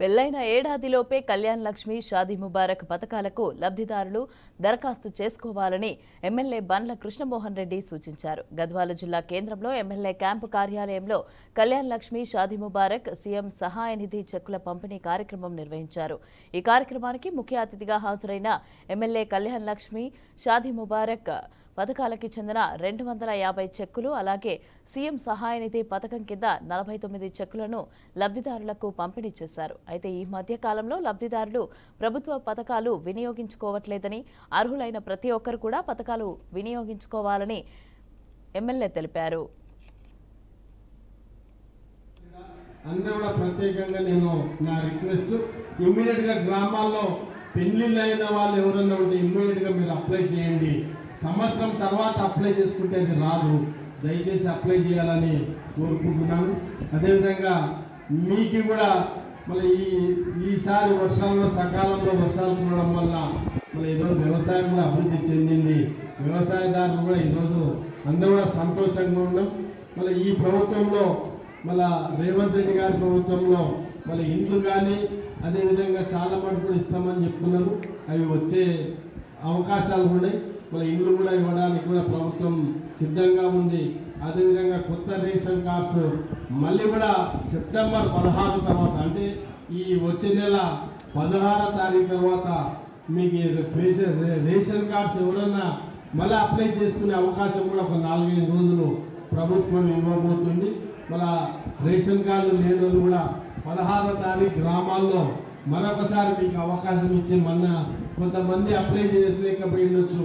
పెళ్లైన ఏడాదిలోపే కళ్యాణ్ లక్ష్మి షాదీ ముబారక్ పథకాలకు లబ్ధిదారులు దరఖాస్తు చేసుకోవాలని ఎమ్మెల్యే బండ్ల కృష్ణమోహన్ రెడ్డి సూచించారు. గద్వాల జిల్లా కేంద్రంలో ఎమ్మెల్యే క్యాంపు కార్యాలయంలో కళ్యాణ్ లక్ష్మి షాదీ ముబారక్ సీఎం సహాయ నిధి చెక్కుల పంపిణీ కార్యక్రమం నిర్వహించారు. ఈ కార్యక్రమానికి ముఖ్య అతిథిగా హాజరైన ఎమ్మెల్యే కళ్యాణ్ లక్ష్మి షాదీ ముబారక్ పథకాలకి చెందిన 250 చెక్కులు, అలాగే సీఎం సహాయ నిధి పథకం కింద 49 చెక్కులను లబ్ధిదారులకు పంపిణీ చేశారు. అయితే ఈ మధ్య కాలంలో లబ్ధిదారులు ప్రభుత్వ పథకాలు వినియోగించుకోవట్లేదని, అర్హులైన ప్రతి ఒక్కరు కూడా పథకాలు వినియోగించుకోవాలని ఎమ్మెల్యే తెలిపారు. అందరూ ప్రత్యేకంగా నేను నా రిక్వెస్ట్, ఇమ్మీడియట్ గా గ్రామాల్లో పెళ్లిళ్ళు అయిన వాళ్ళు ఎవరన్నా ఉంటే ఇమ్మీడియట్ గా మీరు అప్లై చేయండి. సంవత్సరం తర్వాత అప్లై చేసుకుంటే అది రాదు. దయచేసి అప్లై చేయాలని కోరుకుంటున్నాను. అదేవిధంగా మీకు కూడా మళ్ళీ ఈసారి వర్షాల్లో సకాలంలో వర్షాలు కురవడం వల్ల మళ్ళీ ఈరోజు వ్యవసాయం కూడా అభివృద్ధి చెందింది. వ్యవసాయదారులు కూడా ఈరోజు అందరూ కూడా సంతోషంగా ఉన్నాం. మళ్ళీ ఈ ప్రభుత్వంలో మళ్ళీ రేవంత్ రెడ్డి గారి ప్రభుత్వంలో మళ్ళీ ఇండ్లు కానీ అదేవిధంగా చాలా మటుకు కూడా ఇస్తామని చెప్తున్నారు. అవి వచ్చే అవకాశాలు ఉన్నాయి. మళ్ళీ ఇండ్లు కూడా ఇవ్వడానికి కూడా ప్రభుత్వం సిద్ధంగా ఉంది. అదేవిధంగా కొత్త రేషన్ కార్డ్స్ మళ్ళీ కూడా సెప్టెంబర్ 16 తర్వాత, అంటే ఈ వచ్చే నెల 16వ తారీఖు తర్వాత మీకు రేషన్ కార్డ్స్ ఎవరన్నా మళ్ళీ అప్లై చేసుకునే అవకాశం కూడా ఒక 4-5 రోజులు ప్రభుత్వం ఇవ్వబోతుంది. మళ్ళీ రేషన్ కార్డులు లేని కూడా 16వ తారీఖు గ్రామాల్లో మరొకసారి మీకు అవకాశం ఇచ్చి కొంతమంది అప్లై చేయలేకపోయిండొచ్చు.